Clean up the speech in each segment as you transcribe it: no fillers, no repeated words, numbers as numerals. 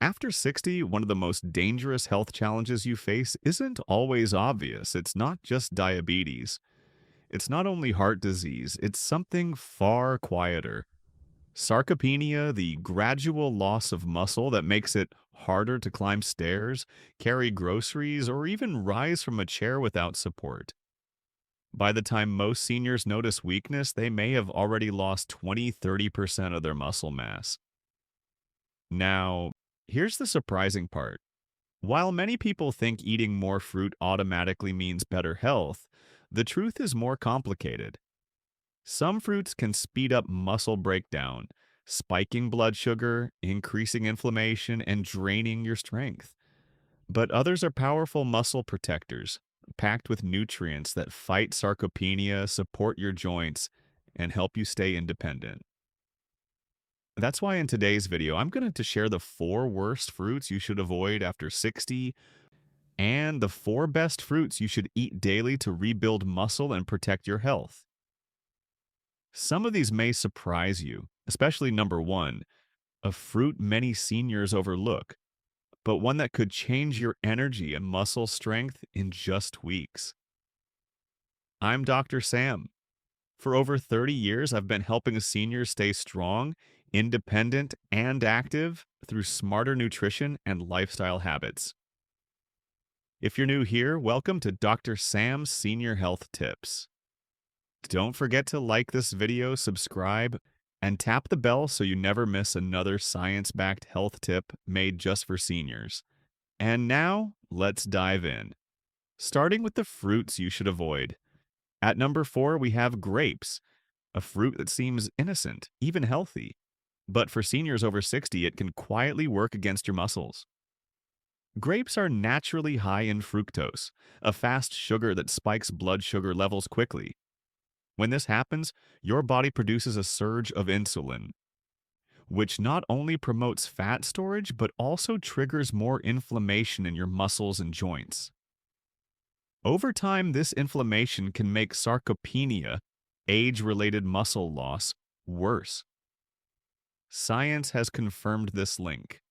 After 60, one of the most dangerous health challenges you face isn't always obvious. It's not just diabetes. It's not only heart disease, it's something far quieter. Sarcopenia, the gradual loss of muscle that makes it harder to climb stairs, carry groceries, or even rise from a chair without support. By the time most seniors notice weakness, they may have already lost 20–30% of their muscle mass. Now, here's the surprising part. While many people think eating more fruit automatically means better health, the truth is more complicated. Some fruits can speed up muscle breakdown, spiking blood sugar, increasing inflammation, and draining your strength. But others are powerful muscle protectors, packed with nutrients that fight sarcopenia, support your joints, and help you stay independent. That's why in today's video, I'm going to share the 4 worst fruits you should avoid after 60 and the 4 best fruits you should eat daily to rebuild muscle and protect your health. Some of these may surprise you, especially number 1, a fruit many seniors overlook, but one that could change your energy and muscle strength in just weeks. I'm Dr. Sam. For over 30 years, I've been helping seniors stay strong, independent, and active through smarter nutrition and lifestyle habits. If you're new here, welcome to Dr. Sam's Senior Health Tips. Don't forget to like this video, subscribe, and tap the bell so you never miss another science-backed health tip made just for seniors. And now, let's dive in. Starting with the fruits you should avoid. At number 4, we have grapes, a fruit that seems innocent, even healthy. But for seniors over 60, it can quietly work against your muscles. Grapes are naturally high in fructose, a fast sugar that spikes blood sugar levels quickly. When this happens, your body produces a surge of insulin, which not only promotes fat storage, but also triggers more inflammation in your muscles and joints. Over time, this inflammation can make sarcopenia, age-related muscle loss, worse. Science has confirmed this link.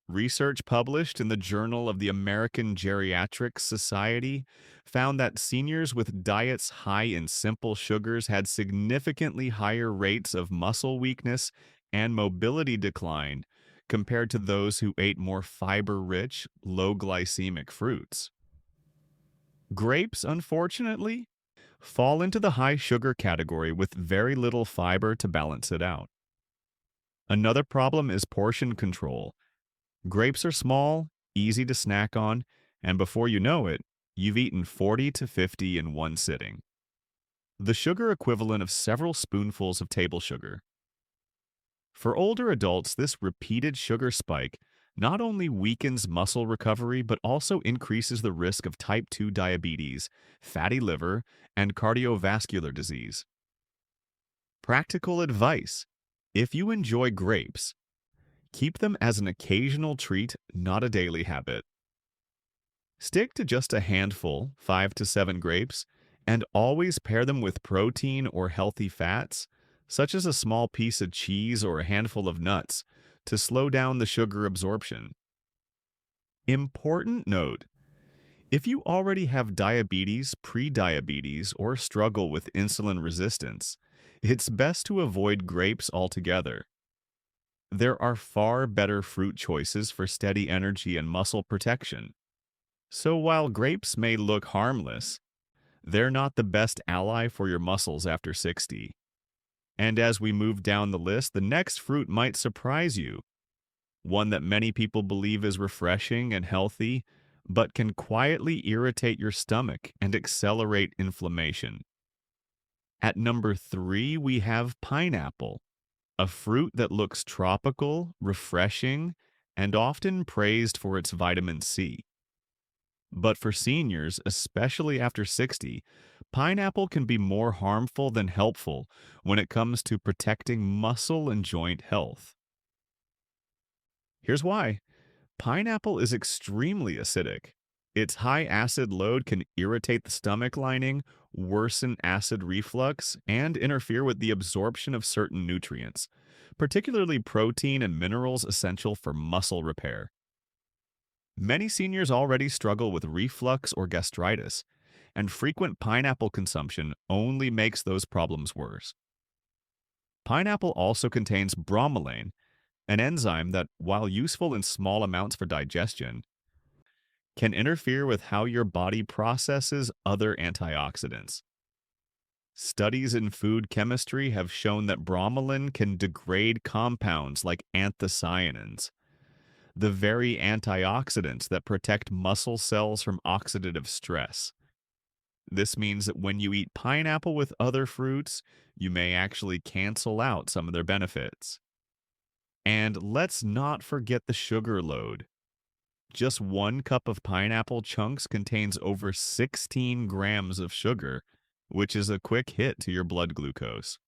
Research published in the Journal of the American Geriatric Society found that seniors with diets high in simple sugars had significantly higher rates of muscle weakness and mobility decline compared to those who ate more fiber-rich, low-glycemic fruits. Grapes, unfortunately, fall into the high-sugar category with very little fiber to balance it out. Another problem is portion control. Grapes are small, easy to snack on, and before you know it, you've eaten 40 to 50 in one sitting. The sugar equivalent of several spoonfuls of table sugar. For older adults, this repeated sugar spike not only weakens muscle recovery, but also increases the risk of type 2 diabetes, fatty liver, and cardiovascular disease. Practical advice: if you enjoy grapes, keep them as an occasional treat, not a daily habit. Stick to just a handful, 5 to 7 grapes, and always pair them with protein or healthy fats, such as a small piece of cheese or a handful of nuts, to slow down the sugar absorption. Important note: if you already have diabetes, prediabetes, or struggle with insulin resistance, it's best to avoid grapes altogether. There are far better fruit choices for steady energy and muscle protection. So while grapes may look harmless, they're not the best ally for your muscles after 60. And as we move down the list, the next fruit might surprise you. One that many people believe is refreshing and healthy, but can quietly irritate your stomach and accelerate inflammation. At number 3, we have pineapple, a fruit that looks tropical, refreshing, and often praised for its vitamin C. But for seniors, especially after 60, pineapple can be more harmful than helpful when it comes to protecting muscle and joint health. Here's why. Pineapple is extremely acidic. Its high acid load can irritate the stomach lining, worsen acid reflux, and interfere with the absorption of certain nutrients, particularly protein and minerals essential for muscle repair. Many seniors already struggle with reflux or gastritis, and frequent pineapple consumption only makes those problems worse. Pineapple also contains bromelain, an enzyme that, while useful in small amounts for digestion, can interfere with how your body processes other antioxidants. Studies in food chemistry have shown that bromelain can degrade compounds like anthocyanins, the very antioxidants that protect muscle cells from oxidative stress. This means that when you eat pineapple with other fruits, you may actually cancel out some of their benefits. And let's not forget the sugar load. Just 1 cup of pineapple chunks contains over 16 grams of sugar, which is a quick hit to your blood glucose.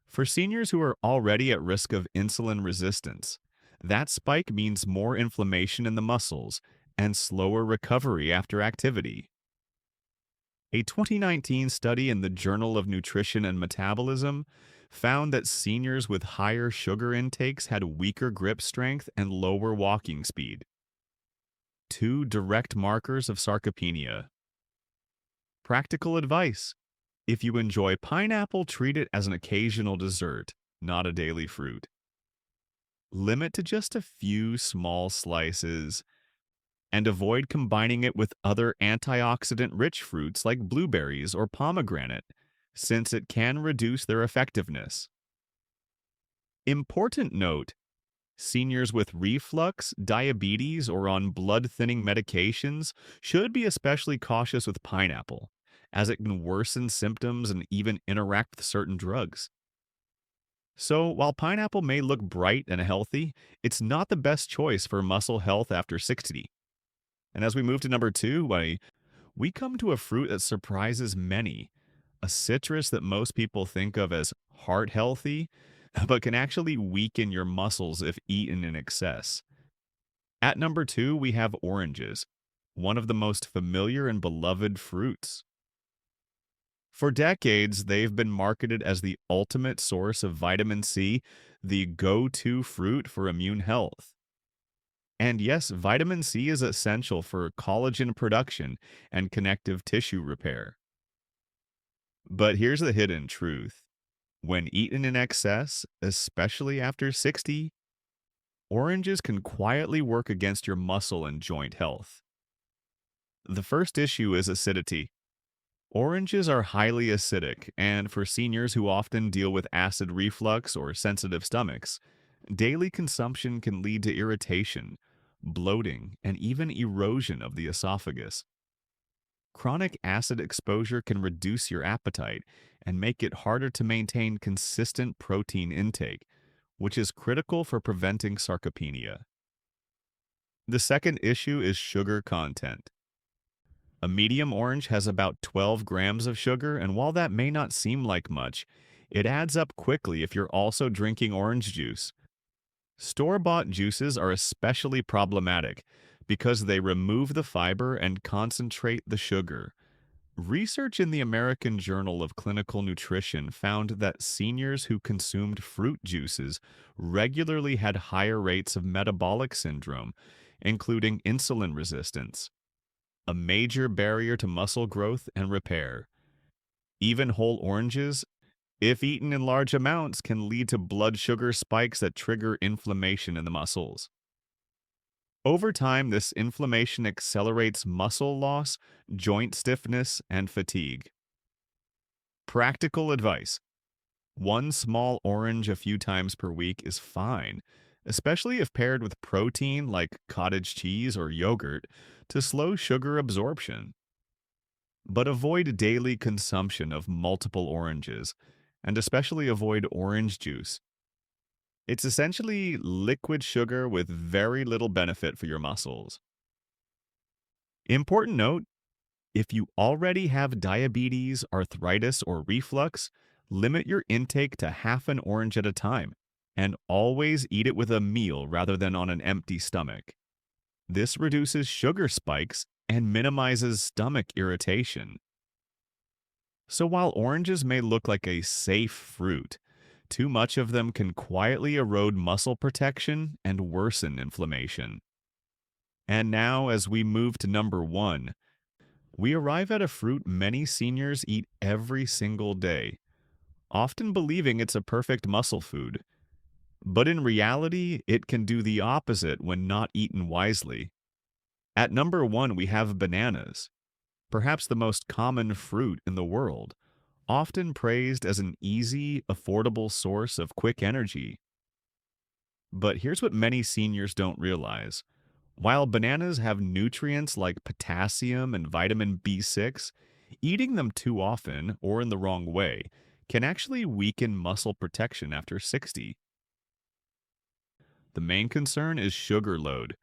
For seniors who are already at risk of insulin resistance, that spike means more inflammation in the muscles and slower recovery after activity. A 2019 study in the Journal of Nutrition and Metabolism found that seniors with higher sugar intakes had weaker grip strength and lower walking speed, two direct markers of sarcopenia. Practical advice: if you enjoy pineapple, treat it as an occasional dessert, not a daily fruit. Limit to just a few small slices, and avoid combining it with other antioxidant-rich fruits like blueberries or pomegranate, since it can reduce their effectiveness. Important note: seniors with reflux, diabetes, or on blood-thinning medications should be especially cautious with pineapple, as it can worsen symptoms and even interact with certain drugs. So, while pineapple may look bright and healthy, it's not the best choice for muscle health after 60. And as we move to number two, we come to a fruit that surprises many, a citrus that most people think of as heart healthy, but can actually weaken your muscles if eaten in excess. At number two, we have oranges, one of the most familiar and beloved fruits. For decades, they've been marketed as the ultimate source of vitamin C, the go-to fruit for immune health. And yes, vitamin C is essential for collagen production and connective tissue repair. But here's the hidden truth. When eaten in excess, especially after 60, oranges can quietly work against your muscle and joint health. The first issue is acidity. Oranges are highly acidic, and for seniors who often deal with acid reflux or sensitive stomachs, daily consumption can lead to irritation, bloating, and even erosion of the esophagus. Chronic acid exposure can reduce your appetite and make it harder to maintain consistent protein intake, which is critical for preventing sarcopenia. The second issue is sugar content. A medium orange has about 12 grams of sugar, and while that may not seem like much, it adds up quickly if you're also drinking orange juice. Store-bought juices are especially problematic because they remove the fiber and concentrate the sugar. Research in the American Journal of Clinical Nutrition found that seniors who consumed fruit juices regularly had higher rates of metabolic syndrome, including insulin resistance, a major barrier to muscle growth and repair. Even whole oranges, if eaten in large amounts, can lead to blood sugar spikes that trigger inflammation in the muscles. Over time, this inflammation accelerates muscle loss, joint stiffness, and fatigue. Practical advice: one small orange a few times per week is fine, especially if paired with protein like cottage cheese or yogurt to slow sugar absorption. But avoid daily consumption of multiple oranges, and especially avoid orange juice. It's essentially liquid sugar with very little benefit for your muscles. Important note: if you already have diabetes, arthritis, or reflux, limit your intake to half an orange at a time, and always eat it with a meal rather than on an empty stomach. This reduces sugar spikes and minimizes stomach irritation. So while oranges may look like a safe fruit, too much of them can quietly erode muscle protection and worsen inflammation. And now, as we move to number one, we arrive at a fruit many seniors eat every single day, often believing it's a perfect muscle food. But in reality, it can do the opposite when not eaten wisely. At number one, we have bananas, perhaps the most common fruit in the world, often praised as an easy, affordable source of quick energy. But here's what many seniors don't realize. While bananas have nutrients like potassium and vitamin B6, eating them too often or in the wrong way can actually weaken muscle protection after 60. The main concern is sugar load.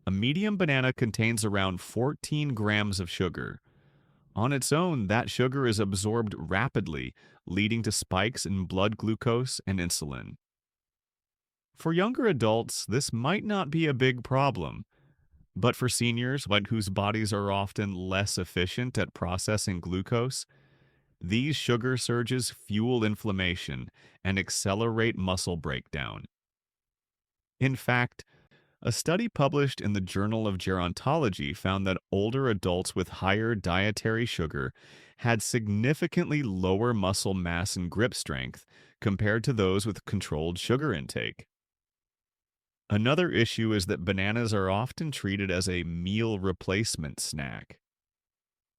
A medium banana contains around 14 grams of sugar. On its own, that sugar is absorbed rapidly, leading to spikes in blood glucose and insulin. For younger adults, this might not be a big problem, but for seniors, whose bodies are often less efficient at processing glucose, these sugar surges fuel inflammation and accelerate muscle breakdown. In fact, a study published in the Journal of Gerontology found that older adults with higher dietary sugar had significantly lower muscle mass and grip strength compared to those with controlled sugar intake. Another issue is that bananas are often treated as a meal replacement snack.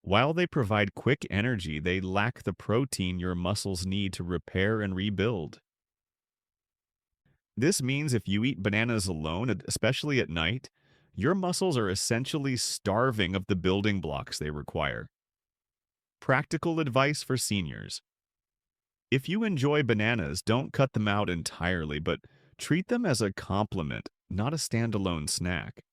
While they provide quick energy, they lack the protein your muscles need to repair and rebuild. This means if you eat bananas alone, especially at night, your muscles are essentially starving of the building blocks they require. Practical advice for seniors. If you enjoy bananas, don't cut them out entirely, but treat them as a complement, not a standalone snack.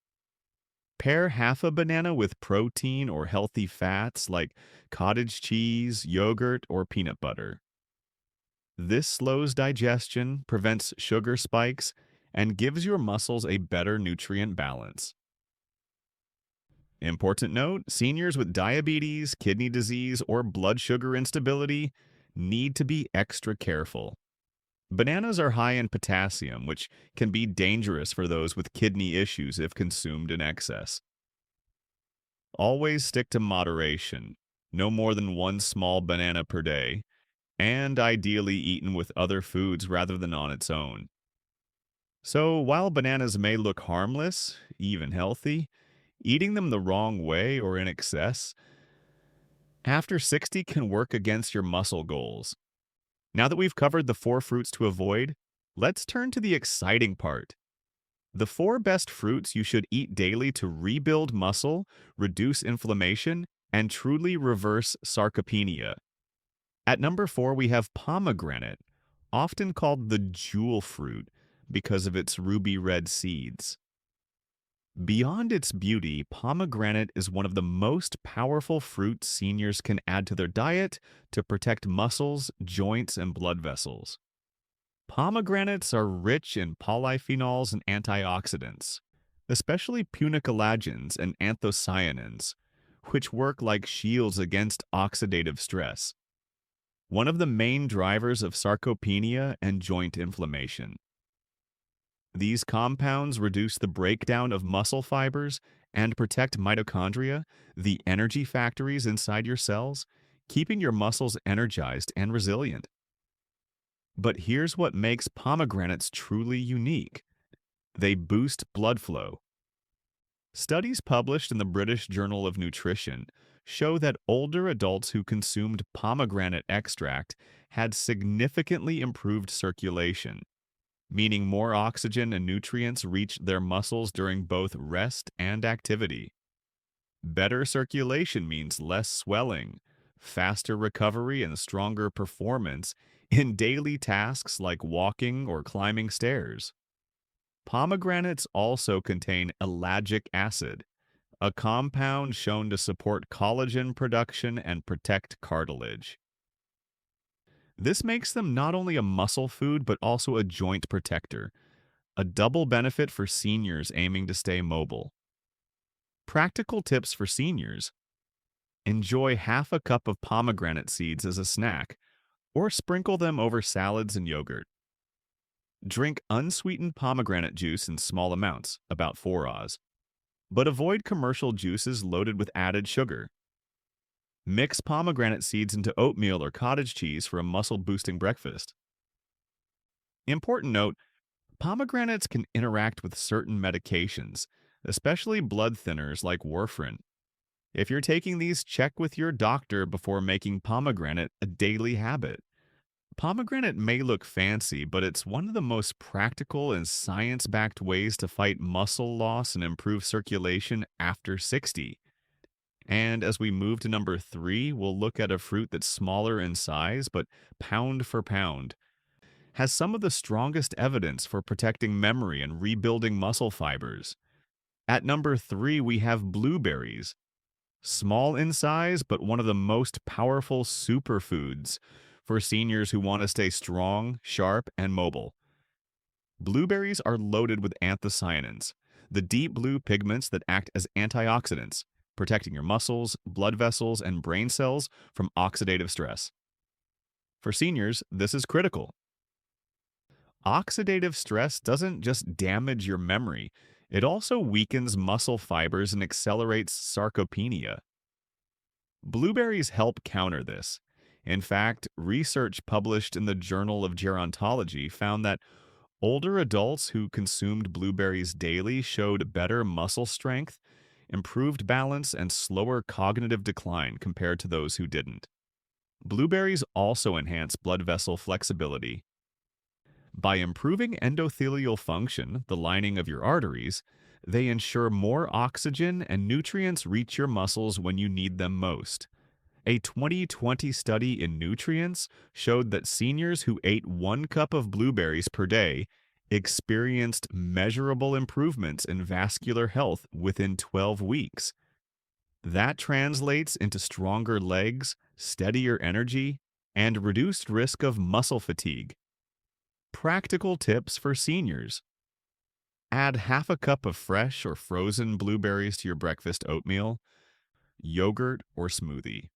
Pair half a banana with protein or healthy fats like cottage cheese, yogurt, or peanut butter. This slows digestion, prevents sugar spikes, and gives your muscles a better nutrient balance. Important note, seniors with diabetes, kidney disease, or blood sugar instability need to be extra careful. Bananas are high in potassium, which can be dangerous for those with kidney issues if consumed in excess. Always stick to moderation, no more than one small banana per day, and ideally eaten with other foods rather than on its own. So, while bananas may look harmless, even healthy, eating them the wrong way or in excess after 60 can work against your muscle goals. Now that we've covered the four fruits to avoid, let's turn to the exciting part. The four best fruits you should eat daily to rebuild muscle, reduce inflammation, and truly reverse sarcopenia. At number four, we have pomegranate, often called the jewel fruit because of its ruby red seeds. Beyond its beauty, pomegranate is one of the most powerful fruits seniors can add to their diet to protect muscles, joints, and blood vessels. Pomegranates are rich in polyphenols and antioxidants, especially punicolagens and anthocyanins, which work like shields against oxidative stress, one of the main drivers of sarcopenia and joint inflammation. These compounds reduce the breakdown of muscle fibers and protect mitochondria, the energy factories inside your cells, keeping your muscles energized and resilient. But here's what makes pomegranates truly unique. They boost blood flow. Studies published in the British Journal of Nutrition show that older adults who consumed pomegranate extract had significantly improved circulation, meaning more oxygen and nutrients reached their muscles during both rest and activity. Better circulation means less swelling, faster recovery, and stronger performance in daily tasks like walking or climbing stairs. Pomegranates also contain ellagic acid, a compound shown to support collagen production and protect cartilage. This makes them not only a muscle food but also a joint protector, a double benefit for seniors aiming to stay mobile. Practical tips for seniors. Enjoy half a cup of pomegranate seeds as a snack, or sprinkle them over salads and yogurt. Drink unsweetened pomegranate juice in small amounts, about 4 oz, but avoid commercial juices loaded with added sugar. Mix pomegranate seeds into oatmeal or cottage cheese for a muscle-boosting breakfast. Important note, pomegranates can interact with certain medications, especially blood thinners like warfarin. If you're taking these, check with your doctor before making pomegranate a daily habit. Pomegranate may look fancy, but it's one of the most practical and science-backed ways to fight muscle loss and improve circulation after 60. And as we move to number 3, we'll look at a fruit that's smaller in size, but pound for pound has some of the strongest evidence for protecting memory and rebuilding muscle fibers. At number 3, we have blueberries. Small in size, but one of the most powerful superfoods for seniors who want to stay strong, sharp, and mobile. Blueberries are loaded with anthocyanins, the deep blue pigments that act as antioxidants, protecting your muscles, blood vessels, and brain cells from oxidative stress. For seniors, this is critical. Oxidative stress doesn't just damage your memory, it also weakens muscle fibers and accelerates sarcopenia. Blueberries help counter this. In fact, research published in the Journal of Gerontology found that older adults who consumed blueberries daily showed better muscle strength, improved balance, and slower cognitive decline compared to those who didn't. Blueberries also enhance blood vessel flexibility. By improving endothelial function, the lining of your arteries, they ensure more oxygen and nutrients reach your muscles when you need them most. A 2020 study in Nutrients showed that seniors who ate 1 cup of blueberries per day experienced measurable improvements in vascular health within 12 weeks. That translates into stronger legs, steadier energy, and reduced risk of muscle fatigue. Practical tips for seniors. Add half a cup of fresh or frozen blueberries to your breakfast oatmeal, yogurt, or smoothie.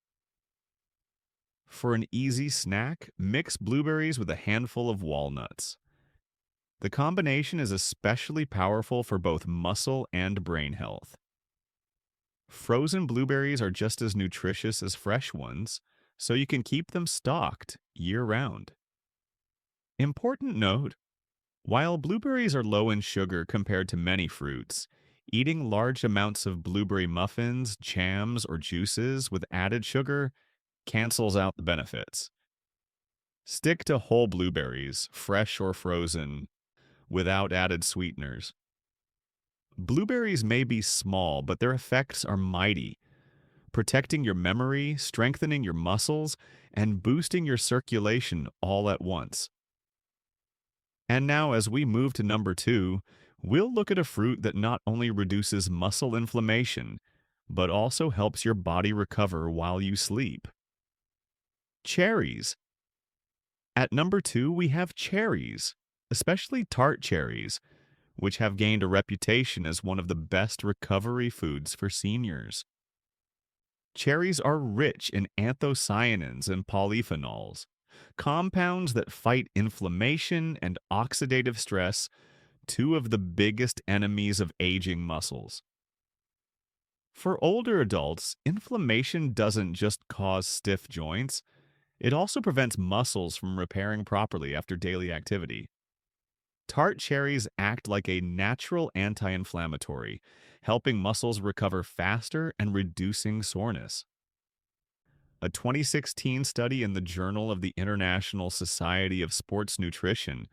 For an easy snack, mix blueberries with a handful of walnuts. The combination is especially powerful for both muscle and brain health. Frozen blueberries are just as nutritious as fresh ones, so you can keep them stocked year-round. Important note, while blueberries are low in sugar compared to many fruits, eating large amounts of blueberry muffins, jams, or juices with added sugar cancels out the benefits. Stick to whole blueberries, fresh or frozen, without added sweeteners. Blueberries may be small, but their effects are mighty, protecting your memory, strengthening your muscles, and boosting your circulation all at once. And now, as we move to number 2, we'll look at a fruit that not only reduces muscle inflammation, but also helps your body recover while you sleep. Cherries. At number 2, we have cherries, especially tart cherries, which have gained a reputation as one of the best recovery foods for seniors. Cherries are rich in anthocyanins and polyphenols, compounds that fight inflammation and oxidative stress, 2 of the biggest enemies of aging muscles. For older adults, inflammation doesn't just cause stiff joints, it also prevents muscles from repairing properly after daily activity. Tart cherries act like a natural anti-inflammatory, helping muscles recover faster and reducing soreness. A 2016 study in the Journal of the International Society of Sports Nutrition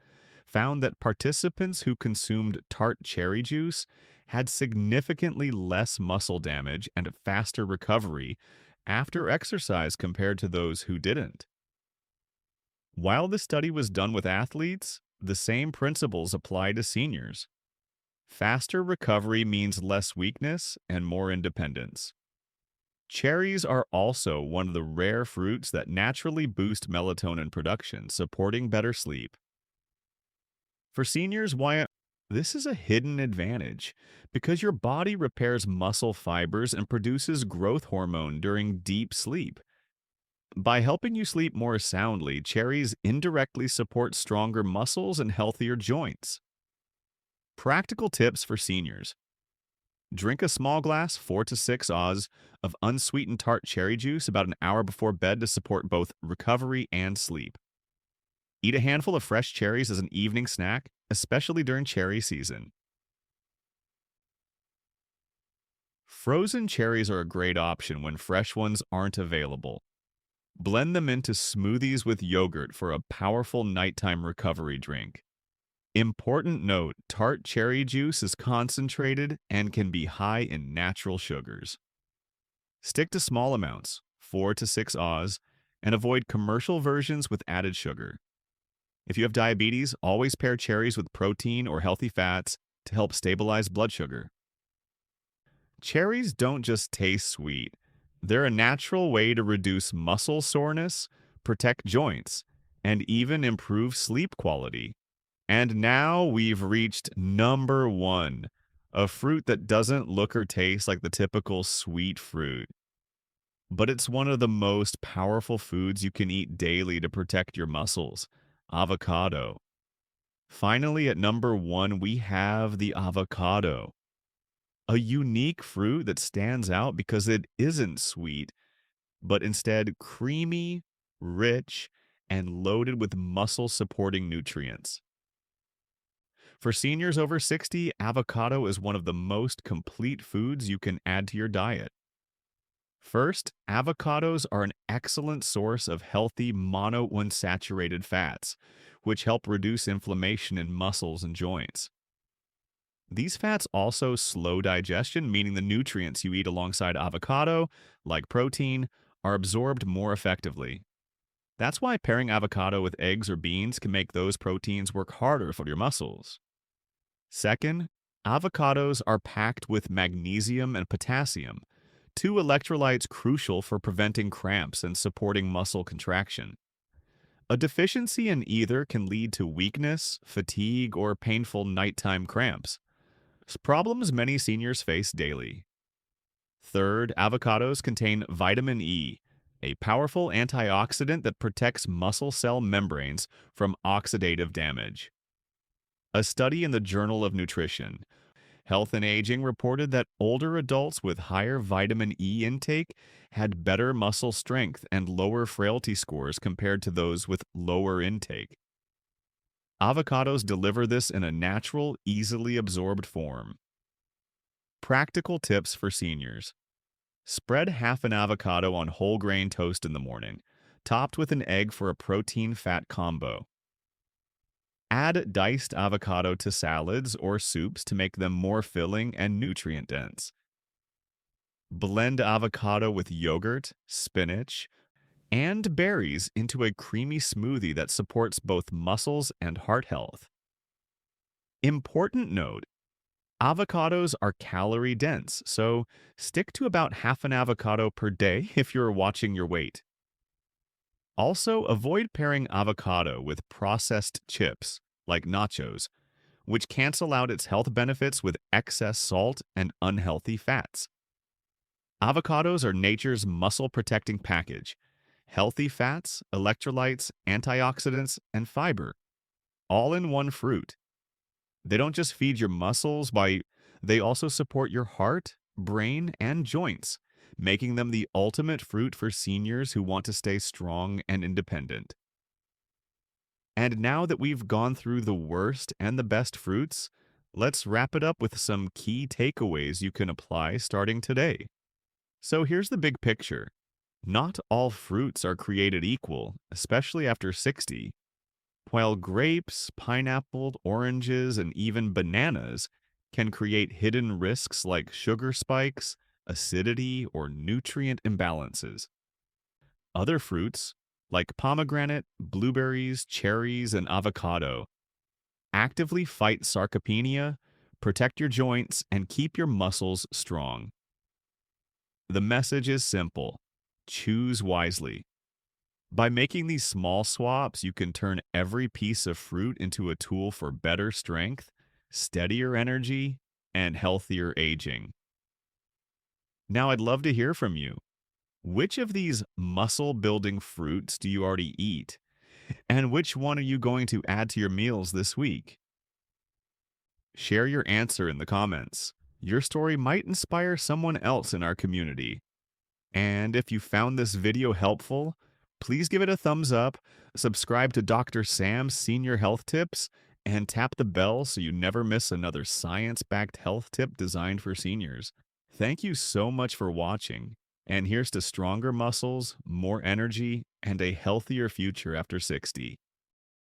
found that participants who consumed tart cherry juice had significantly less muscle damage and faster recovery after exercise compared to those who didn't. While the study was done with athletes, the same principles apply to seniors. Faster recovery means less weakness and more independence. Cherries are also one of the rare fruits that naturally boost melatonin production, supporting better sleep. For seniors, This is a hidden advantage because your body repairs muscle fibers and produces growth hormone during deep sleep. By helping you sleep more soundly, cherries indirectly support stronger muscles and healthier joints. Practical tips for seniors. Drink a small glass, 4 to 6 Oz, of unsweetened tart cherry juice about an hour before bed to support both recovery and sleep. Eat a handful of fresh cherries as an evening snack, especially during cherry season. Frozen cherries are a great option when fresh ones aren't available. Blend them into smoothies with yogurt for a powerful nighttime recovery drink. Important note, tart cherry juice is concentrated and can be high in natural sugars. Stick to small amounts, 4 to 6 Oz, and avoid commercial versions with added sugar. If you have diabetes, always pair cherries with protein or healthy fats to help stabilize blood sugar. Cherries don't just taste sweet. They're a natural way to reduce muscle soreness, protect joints, and even improve sleep quality. And now we've reached number one, a fruit that doesn't look or taste like the typical sweet fruit. But it's one of the most powerful foods you can eat daily to protect your muscles: avocado. Finally, at number one, we have the avocado, a unique fruit that stands out because it isn't sweet, but instead creamy, rich, and loaded with muscle supporting nutrients. For seniors over 60, avocado is one of the most complete foods you can add to your diet. First, avocados are an excellent source of healthy monounsaturated fats, which help reduce inflammation in muscles and joints. These fats also slow digestion, meaning the nutrients you eat alongside avocado, like protein, are absorbed more effectively. That's why pairing avocado with eggs or beans can make those proteins work harder for your muscles. Second, avocados are packed with magnesium and potassium, two electrolytes crucial for preventing cramps and supporting muscle contraction. A deficiency in either can lead to weakness, fatigue, or painful nighttime cramps, problems many seniors face daily. Third, avocados contain vitamin E, a powerful antioxidant that protects muscle cell membranes from oxidative damage. A study in the Journal of Nutrition, Health and Aging reported that older adults with higher vitamin E intake had better muscle strength and lower frailty scores compared to those with lower intake. Avocados deliver this in a natural, easily absorbed form. Practical tips for seniors. Spread half an avocado on whole grain toast in the morning, topped with an egg for a protein-fat combo. Add diced avocado to salads or soups to make them more filling and nutrient-dense. Blend avocado with yogurt, spinach, and berries into a creamy smoothie that supports both muscles and heart health. Important note: avocados are calorie dense, so stick to about half an avocado per day if you're watching your weight. Also, avoid pairing avocado with processed chips, like nachos, which cancel out its health benefits with excess salt and unhealthy fats. Avocados are nature's muscle-protecting package: healthy fats, electrolytes, antioxidants, and fiber, all in one fruit. They don't just feed your muscles, they also support your heart, brain, and joints, making them the ultimate fruit for seniors who want to stay strong and independent. And now that we've gone through the worst and the best fruits, let's wrap it up with some key takeaways you can apply starting today. So here's the big picture. Not all fruits are created equal, especially after 60. While grapes, pineapple, oranges, and even bananas can create hidden risks like sugar spikes, acidity, or nutrient imbalances. Other fruits, like pomegranate, blueberries, cherries, and avocado, actively fight sarcopenia, protect your joints, and keep your muscles strong. The message is simple: choose wisely. By making these small swaps, you can turn every piece of fruit into a tool for better strength, steadier energy, and healthier aging. Now, I'd love to hear from you. Which of these muscle building fruits do you already eat? And which one are you going to add to your meals this week? Share your answer in the comments. Your story might inspire someone else in our community. And if you found this video helpful, please give it a thumbs up, subscribe to Dr. Sam's Senior Health Tips, and tap the bell so you never miss another science-backed health tip designed for seniors. Thank you so much for watching, and here's to stronger muscles, more energy, and a healthier future after 60.